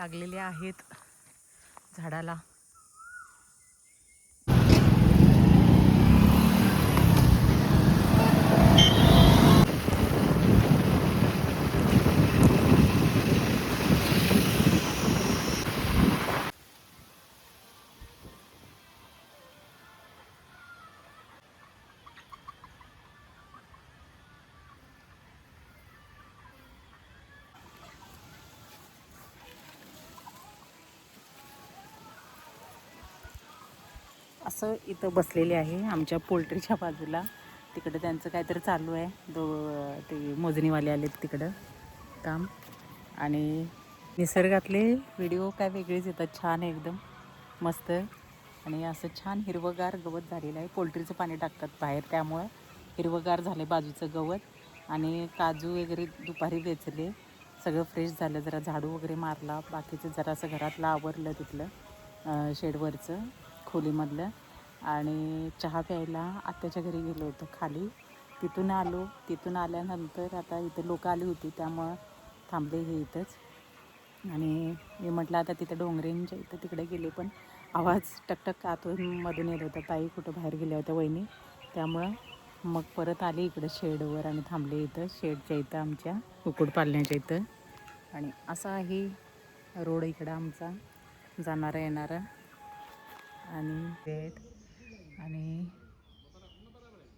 लागलेले आहेत झाडाला. असं इथं बसलेले आहे आमच्या पोल्ट्रीच्या बाजूला. तिकडं त्यांचं काहीतरी चालू आहे. ते मोजणीवाले आलेत तिकडं काम. आणि निसर्गातले व्हिडिओ काय वेगळेच येतात. छान आहे एकदम मस्त. आणि असं छान हिरवंगार गवत झालेलं आहे. पोल्ट्रीचं पाणी टाकतात बाहेर, त्यामुळं हिरवंगार झालं बाजूचं गवत. आणि काजू वगैरे दुपारी वेचले, सगळं फ्रेश झालं. जरा झाडू वगैरे मारला, बाकीचं जरा असं घरातलं आवरलं तिथलं शेडवरचं खोलीमधलं. आणि चहा प्यायला आत्याच्या घरी गेलो होतो खाली. तिथून आलो. तिथून आल्यानंतर आता इथं लोक आली होती, त्यामुळं थांबले हे इथंच. आणि मी म्हटलं आता तिथं डोंगरेंच्या इथं तिकडे गेले, पण आवाज टकटक आतमधून येत होता. ताई कुठं बाहेर गेल्या होत्या वहिनी, त्यामुळं मग परत आले इकडं शेडवर आणि थांबले इथं शेडच्या इथं आमच्या कुक्कुटपालण्याच्या इथं. आणि असा आहे रोड इकडं आमचा जाणारा येणारा. आणि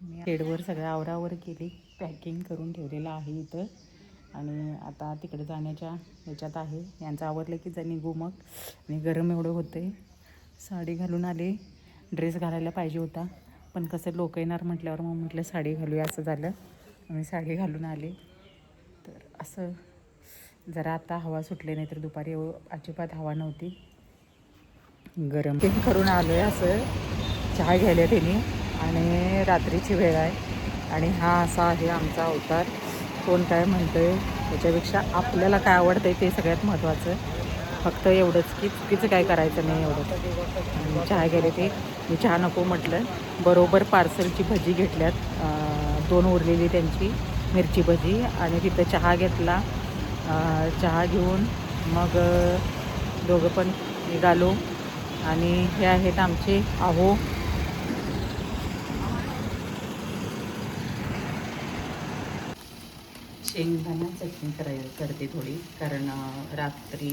मी शेडवर सगळं आवरावर केली, पॅकिंग करून ठेवलेलं आहे इथं. आणि आता तिकडे जाण्याच्या ह्याच्यात आहे. यांचं आवरलं की निघू मग. आणि गरम एवढं होते. साडी घालून आले. ड्रेस घालायला पाहिजे होता, पण कसं लोक येणार म्हटल्यावर मग म्हटलं साडी घालूया, असं झालं. मी साडी घालून आले. तर असं जरा आता हवा सुटले, नाही तर दुपारी अजिबात हवा नव्हती. गरम ते करून आलो आहे असं चहा घ्यायला त्यांनी. आणि रात्रीची वेळ आहे आणि हा असा आहे आमचा अवतार. कोण काय म्हणतं आहे त्याच्यापेक्षा आपल्याला काय आवडतं आहे ते सगळ्यात महत्त्वाचं. फक्त एवढंच की चुकीचं काय करायचं नाही एवढं. चहा घ्यायला ते मी चहा नको म्हटलं. बरोबर पार्सलची भजी घेतल्यात, 2 उरलेली त्यांची मिरची भजी. आणि तिथं चहा घेतला. चहा घेऊन मग दोघं पण निघालो. आणि हे आहेत आमचे आहो. शेंगदाणा चटणी करते थोडी, कारण रात्री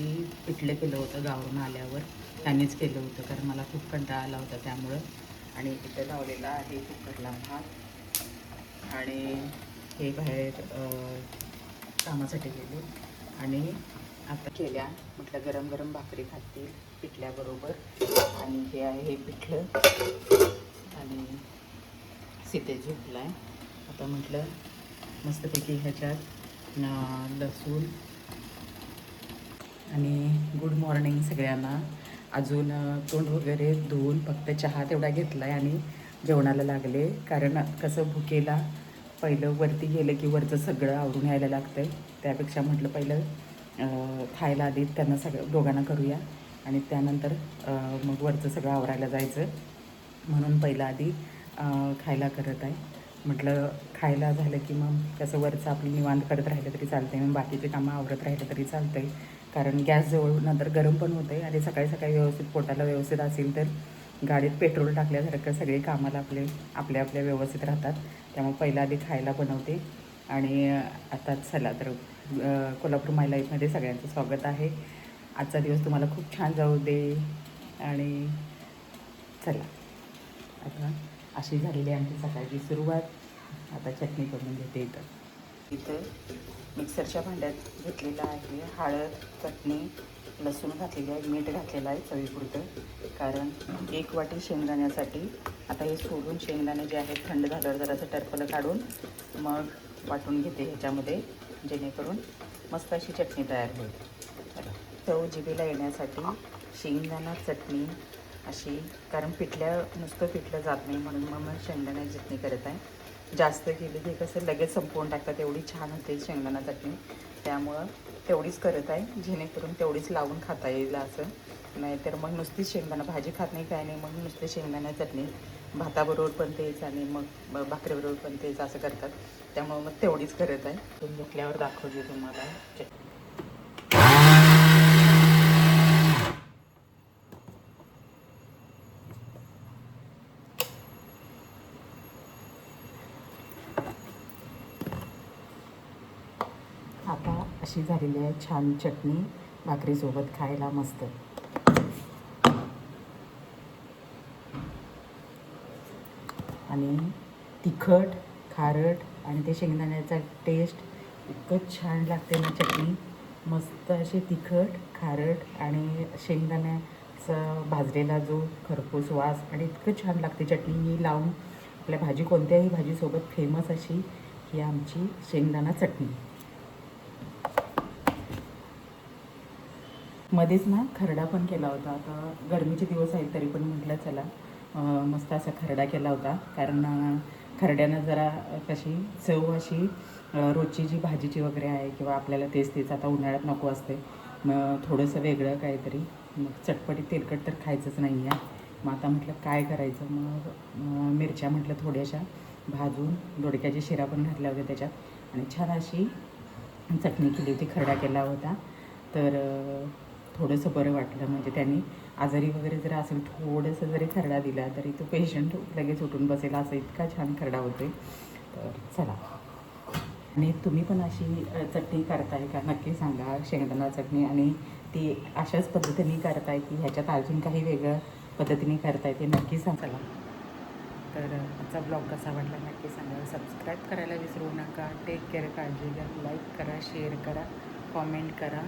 पिठलं केलं होतं गावावरून आल्यावर. त्यांनीच केलं होतं, कारण मला खूप कंटाळा आला होता त्यामुळं. आणि इथं लावलेला आहे कुकरला भात. आणि हे बाहेर कामासाठी गेले आणि आता केल्या. म्हटलं गरम गरम भाकरी खातील पिठल्याबरोबर. आणि हे आहे हे पिठलं. आणि सीते झोपला आहे. आता म्हटलं मस्तपैकी ह्याच्यात लसूण. आणि गुड मॉर्निंग सगळ्यांना. अजून तोंड वगैरे धुवून फक्त चहा तेवढा घेतला आहे आणि जेवणाला लागले. कारण कसं भुकेला पहिलं वरती गेलं की वरचं सगळं आवरून यायला लागतं आहे. त्यापेक्षा म्हटलं पहिलं खायला आधी त्यांना सगळं दोघांना करूया आणि त्यानंतर मग वरचं सगळं आवरायला जायचं. म्हणून पहिलं आधी खायला करत आहे. म्हटलं खायला झालं की मग कसं वरचं आपलं निवांत करत राहिलं तरी चालतं आहे, मग बाकीचे कामं आवरत राहिलं तरी चालतं आहे. कारण गॅस जवळ नंतर गरम पण होतं आहे. आणि सकाळी सकाळी व्यवस्थित पोटाला व्यवस्थित असेल तर गाडीत पेट्रोल टाकल्यासारखं सगळे कामाला आपल्या व्यवस्थित राहतात. त्यामुळे पहिला आधी खायला बनवते. आणि आता चला तर कोल्हापूर माय लाईफमध्ये सगळ्यांचं स्वागत आहे. आजचा दिवस तुम्हाला खूप छान जाऊ दे. आणि चला आता अशी झालेली आमची सकाळची सुरुवात. आता चटणी करून घेते. इथं मिक्सरच्या भांड्यात घेतलेलं आहे हळद, चटणी, लसूण घातलेली आहे, मीठ घातलेलं आहे चवीपुरतं. कारण 1 वाटी शेंगदाण्यासाठी आता हे सोडून शेंगदाणे जे आहेत थंड झाल्यावर जरासं टरफलं काढून मग वाटून घेते ह्याच्यामध्ये, जेणेकरून मस्त अशी चटणी तयार होईल. चव जिभेला येण्यासाठी शेंगदाणा चटणी अशी, कारण नुसतं पिठलं जात नाही, म्हणून मग शेंगदाण्याची चटणी करत आहे. जास्त केली की कसं लगेच संपवून टाकतात, एवढी छान होते शेंगदाणा चटणी. त्यामुळं तेवढीच करत आहे, जेणेकरून तेवढीच लावून खाता येईल असं. नाहीतर मग नुसतीच शेंगदाणा भाजी खात नाही काय नाही, मग नुसते शेंगदाणा चटणी भाताबरोबर पण तेच आणि मग भाकरीबरोबर पण तेच असं करतात. त्यामुळं मग तेवढीच करत आहे. तुम्ही घेतल्यावर दाखवते तुम्हाला चटणी. अशी झालेली आहे छान चटणी भाकरीसोबत खायला मस्त. आणि तिखट खारट आणि ते शेंगदाण्याचा टेस्ट इतकं छान लागते ना चटणी. मस्त अशी तिखट खारट आणि शेंगदाण्याचा भाजलेला जो खरपूस वास आणि इतकं छान लागते चटणी. ही लावून आपल्या भाजी कोणत्याही भाजीसोबत फेमस अशी ही आमची शेंगदाणा चटणी. मध्येच ना खरडा पण केला होता. आता गरमीचे दिवस आहेत तरी पण म्हटलं चला मस्त असा खरडा केला होता. कारण खरड्यानं जरा कशी चव अशी रोजची जी भाजीची वगैरे आहे किंवा आपल्याला तेच आता उन्हाळ्यात नको असते, मग थोडंसं वेगळं काहीतरी. मग चटपटीत तेलकट तर खायचंच नाही आहे. मग आता म्हटलं काय करायचं, मग मिरच्या म्हटलं थोड्याशा भाजून दोडक्याच्या शिरा पण घातल्या होत्या त्याच्यात आणि छान अशी चटणी केली होती, खरडा केला होता. तर थोडंसं बरं वाटलं. म्हणजे त्यांनी आजारी वगैरे जर असेल थोडंसं जरी खरडा दिला तरी तो पेशंट लगेच उठून बसेल, असं इतका छान खरडा होते. तर चला. आणि तुम्ही पण अशी चटणी करताय का नक्की सांगा, शेंगदाणा चटणी. आणि ती अशाच पद्धतीने करताय की ह्याच्यात अजून काही वेगळं पद्धतीने करताय ते नक्की सांगा. तर आजचा ब्लॉग कसा वाटला नक्की सांगा. सबस्क्राईब करायला विसरू नका. टेक केअर, काळजी घ्या. लाईक करा, शेअर करा, कॉमेंट करा.